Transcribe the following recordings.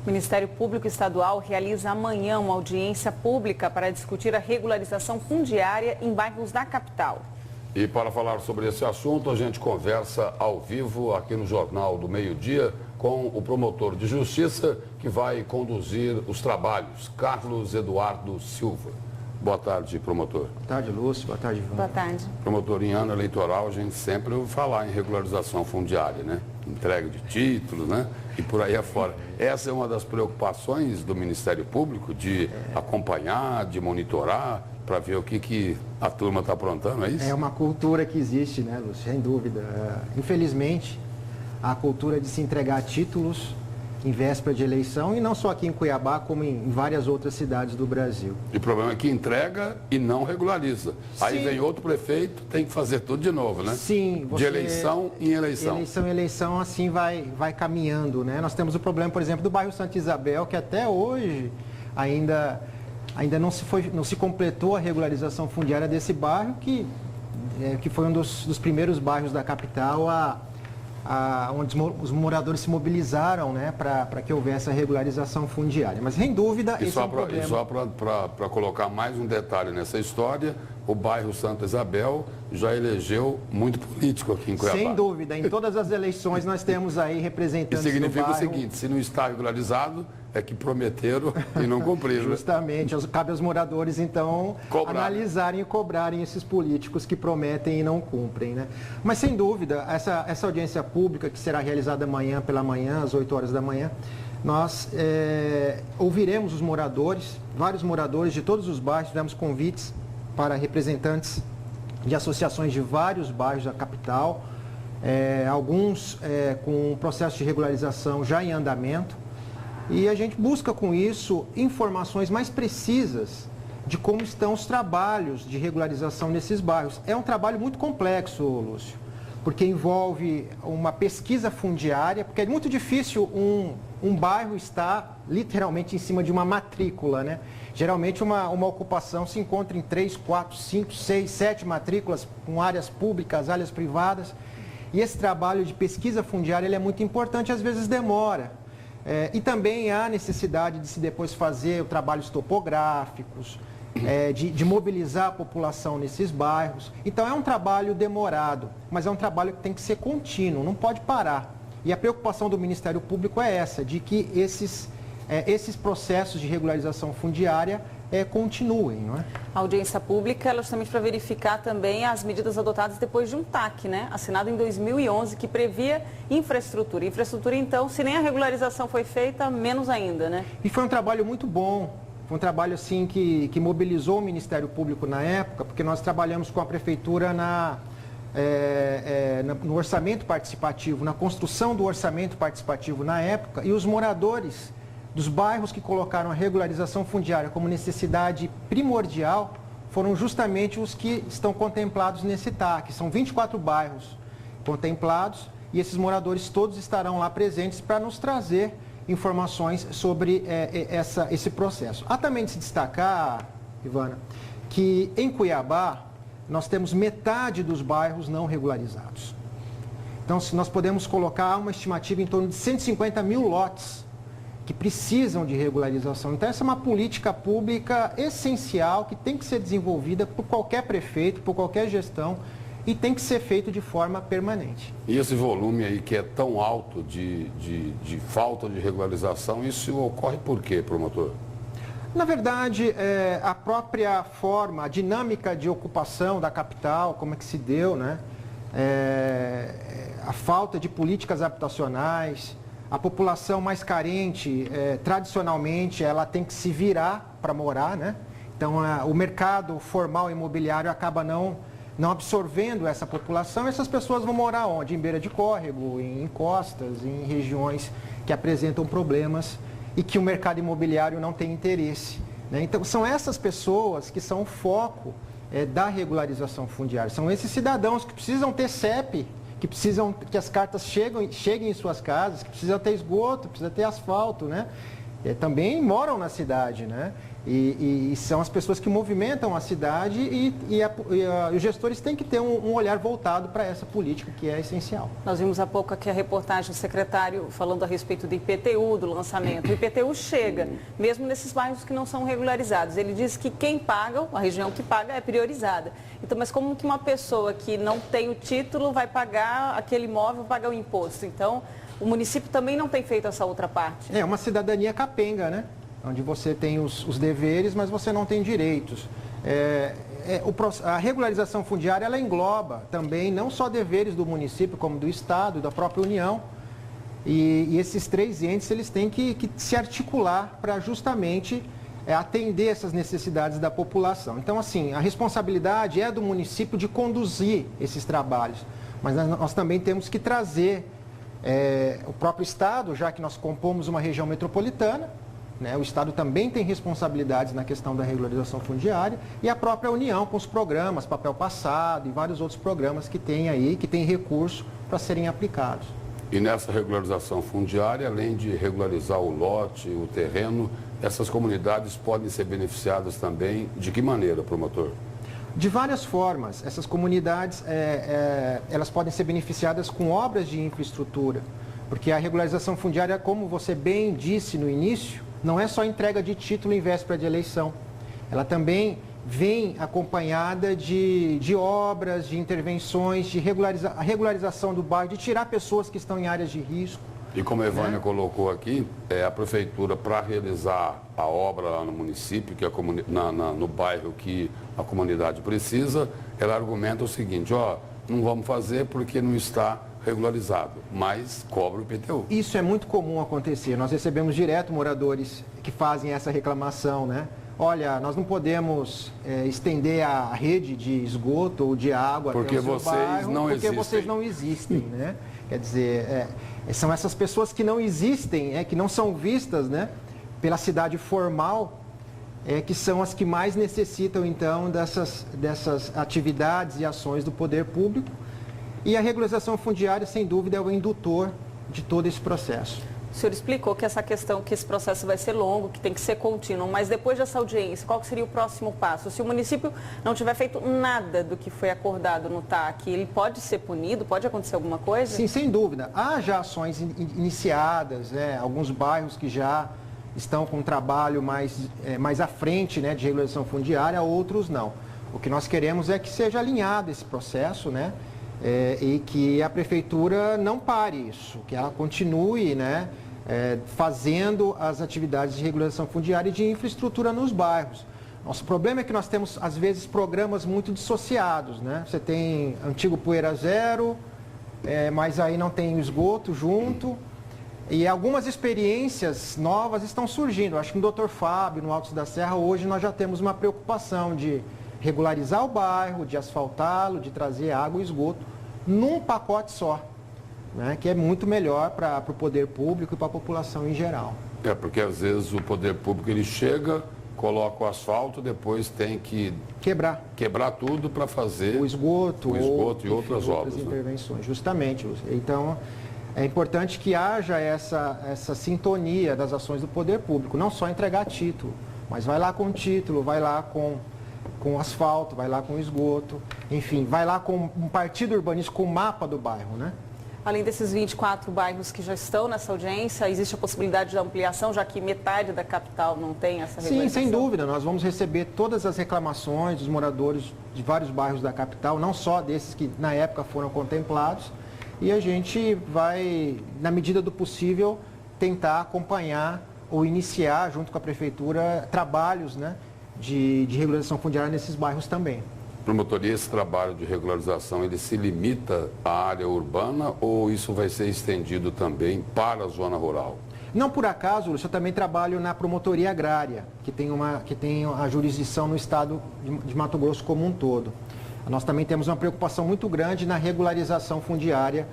O Ministério Público Estadual realiza amanhã uma audiência pública para discutir a regularização fundiária em bairros da capital. E para falar sobre esse assunto, a gente conversa ao vivo aqui no Jornal do Meio-Dia com o promotor de justiça que vai conduzir os trabalhos, Carlos Eduardo Silva. Boa tarde, promotor. Boa tarde, Lúcio. Boa tarde, Ivan. Boa tarde. Promotor, em ano eleitoral, a gente sempre ouve falar em regularização fundiária, né? Entrega de títulos, né? E por aí afora. Essa é uma das preocupações do Ministério Público, de acompanhar, de monitorar, para ver o que a turma está aprontando, é isso? É uma cultura que existe, né, Lúcio? Sem dúvida. Infelizmente, a cultura de se entregar títulos em véspera de eleição, e não só aqui em Cuiabá, como em várias outras cidades do Brasil. E o problema é que entrega e não regulariza. Aí vem outro prefeito, tem que fazer tudo de novo, né? Sim. De eleição em eleição. Eleição em eleição, assim vai caminhando, né? Nós temos o problema, por exemplo, do bairro Santa Isabel, que até hoje ainda não se completou a regularização fundiária desse bairro, que foi um dos primeiros bairros da capital onde os moradores se mobilizaram, né, para que houvesse a regularização fundiária. Mas, sem dúvida, esse é um problema. E só para colocar mais um detalhe nessa história, o bairro Santa Isabel já elegeu muito político aqui em Cuiabá. Sem dúvida. Em todas as eleições nós temos aí representantes do bairro. Significa o seguinte, se não está regularizado, é que prometeram e não cumpriram. Justamente. Cabe aos moradores, então, analisarem e cobrarem esses políticos que prometem e não cumprem, né? Mas, sem dúvida, essa audiência pública que será realizada amanhã pela manhã, às 8 horas da manhã, nós ouviremos os moradores, vários moradores de todos os bairros, tivemos convites para representantes de associações de vários bairros da capital, alguns com processo de regularização já em andamento. E a gente busca com isso informações mais precisas de como estão os trabalhos de regularização nesses bairros. É um trabalho muito complexo, Lúcio, porque envolve uma pesquisa fundiária, porque é muito difícil um bairro estar literalmente em cima de uma matrícula, né? Geralmente uma ocupação se encontra em 3, 4, 5, 6, 7 matrículas, com áreas públicas, áreas privadas. E esse trabalho de pesquisa fundiária ele é muito importante, às vezes demora. E também há necessidade de se depois fazer trabalhos topográficos, de mobilizar a população nesses bairros. Então é um trabalho demorado, mas é um trabalho que tem que ser contínuo, não pode parar. E a preocupação do Ministério Público é essa, de que esses processos de regularização fundiária continuem, não é? A audiência pública é justamente para verificar também as medidas adotadas depois de um TAC, né? Assinado em 2011, que previa infraestrutura. Infraestrutura, então, se nem a regularização foi feita, menos ainda, né? E foi um trabalho muito bom. Foi um trabalho, assim, que mobilizou o Ministério Público na época, porque nós trabalhamos com a Prefeitura no orçamento participativo, na construção do orçamento participativo na época, e os moradores dos bairros que colocaram a regularização fundiária como necessidade primordial foram justamente os que estão contemplados nesse TAC. São 24 bairros contemplados e esses moradores todos estarão lá presentes para nos trazer informações sobre esse processo. Há também de se destacar, Ivana, que em Cuiabá nós temos metade dos bairros não regularizados. Então, se nós podemos colocar uma estimativa em torno de 150 mil lotes que precisam de regularização. Então, essa é uma política pública essencial que tem que ser desenvolvida por qualquer prefeito, por qualquer gestão e tem que ser feito de forma permanente. E esse volume aí que é tão alto de falta de regularização, isso ocorre por quê, promotor? Na verdade, a própria forma, a dinâmica de ocupação da capital, como é que se deu, né? A falta de políticas habitacionais. A população mais carente, tradicionalmente, ela tem que se virar para morar, né? Então, o mercado formal imobiliário acaba não absorvendo essa população. Essas pessoas vão morar onde? Em beira de córrego, em encostas, em regiões que apresentam problemas e que o mercado imobiliário não tem interesse, né? Então, são essas pessoas que são o foco da regularização fundiária. São esses cidadãos que precisam ter CEP, que precisam que as cartas cheguem em suas casas, que precisam ter esgoto, precisa ter asfalto, né? também moram na cidade, né? E são as pessoas que movimentam a cidade e os gestores têm que ter um olhar voltado para essa política que é essencial. Nós vimos há pouco aqui a reportagem do secretário falando a respeito do IPTU, do lançamento. O IPTU chega, mesmo nesses bairros que não são regularizados. Ele diz que quem paga, a região que paga é priorizada. Então, mas como que uma pessoa que não tem o título vai pagar aquele imóvel, pagar o imposto? Então, o município também não tem feito essa outra parte. É uma cidadania capenga, né? Onde você tem os deveres, mas você não tem direitos. A regularização fundiária, ela engloba também não só deveres do município, como do Estado, da própria União. E esses três entes, eles têm que se articular para justamente atender essas necessidades da população. Então, assim, a responsabilidade é do município de conduzir esses trabalhos, mas nós também temos que trazer o próprio Estado, já que nós compomos uma região metropolitana, né? O Estado também tem responsabilidades na questão da regularização fundiária e a própria União com os programas, papel passado e vários outros programas que tem aí, que tem recurso para serem aplicados. E nessa regularização fundiária, além de regularizar o lote, o terreno, essas comunidades podem ser beneficiadas também de que maneira, promotor? De várias formas. Essas comunidades, elas podem ser beneficiadas com obras de infraestrutura, porque a regularização fundiária, como você bem disse no início, não é só entrega de título em véspera de eleição. Ela também vem acompanhada de obras, de intervenções, de regularização do bairro, de tirar pessoas que estão em áreas de risco. E como a Evânia colocou aqui, a prefeitura, para realizar a obra lá no município, que no bairro que a comunidade precisa, ela argumenta o seguinte, não vamos fazer porque não está regularizado, mas cobra o IPTU. Isso é muito comum acontecer. Nós recebemos direto moradores que fazem essa reclamação, né? Olha, nós não podemos estender a rede de esgoto ou de água porque até o seu bairro, porque vocês não existem, né? Quer dizer, são essas pessoas que não existem, que não são vistas, né, pela cidade formal, que são as que mais necessitam, então, dessas atividades e ações do poder público. E a regularização fundiária, sem dúvida, é o indutor de todo esse processo. O senhor explicou que que esse processo vai ser longo, que tem que ser contínuo, mas depois dessa audiência, qual seria o próximo passo? Se o município não tiver feito nada do que foi acordado no TAC, ele pode ser punido? Pode acontecer alguma coisa? Sim, sem dúvida. Há já ações iniciadas, alguns bairros que já estão com um trabalho mais à frente, né, de regularização fundiária, outros não. O que nós queremos é que seja alinhado esse processo, né? E que a prefeitura não pare isso, que ela continue, né, fazendo as atividades de regularização fundiária e de infraestrutura nos bairros. Nosso problema é que nós temos, às vezes, programas muito dissociados, né? Você tem antigo Poeira Zero, mas aí não tem o esgoto junto. E algumas experiências novas estão surgindo. Acho que no Dr. Fábio, no Altos da Serra, hoje nós já temos uma preocupação de regularizar o bairro, de asfaltá-lo, de trazer água e esgoto num pacote só, né, que é muito melhor para o poder público e para a população em geral. Porque às vezes o poder público ele chega, coloca o asfalto, depois tem que quebrar tudo para fazer o esgoto e outras obras, intervenções, né? Justamente. Então, é importante que haja essa sintonia das ações do poder público, não só entregar título, mas vai lá com título, vai lá com asfalto, vai lá com esgoto, enfim, vai lá com um partido urbanístico, com o mapa do bairro, né? Além desses 24 bairros que já estão nessa audiência, existe a possibilidade de ampliação, já que metade da capital não tem essa regularização? Sim, sem dúvida. Nós vamos receber todas as reclamações dos moradores de vários bairros da capital, não só desses que na época foram contemplados, e a gente vai, na medida do possível, tentar acompanhar ou iniciar, junto com a prefeitura, trabalhos, né, de regularização fundiária nesses bairros também. Promotor, e esse trabalho de regularização, ele se limita à área urbana ou isso vai ser estendido também para a zona rural? Não por acaso, Lúcio, eu também trabalho na promotoria agrária, que tem a jurisdição no estado de Mato Grosso como um todo. Nós também temos uma preocupação muito grande na regularização fundiária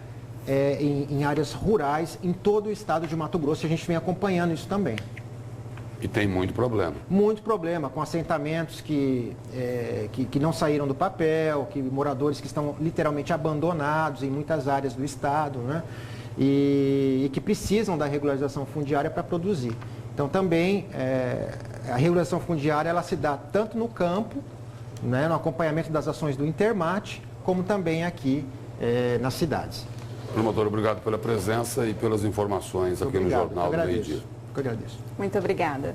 em áreas rurais em todo o estado de Mato Grosso, e a gente vem acompanhando isso também. E tem muito problema. Muito problema, com assentamentos que não saíram do papel, moradores que estão literalmente abandonados em muitas áreas do estado, né? E que precisam da regularização fundiária para produzir. Então, também, a regulação fundiária, ela se dá tanto no campo, né, no acompanhamento das ações do Intermate, como também aqui nas cidades. Promotor, obrigado pela presença e pelas informações aqui no Jornal do Meio-Dia. Eu agradeço. Muito obrigada.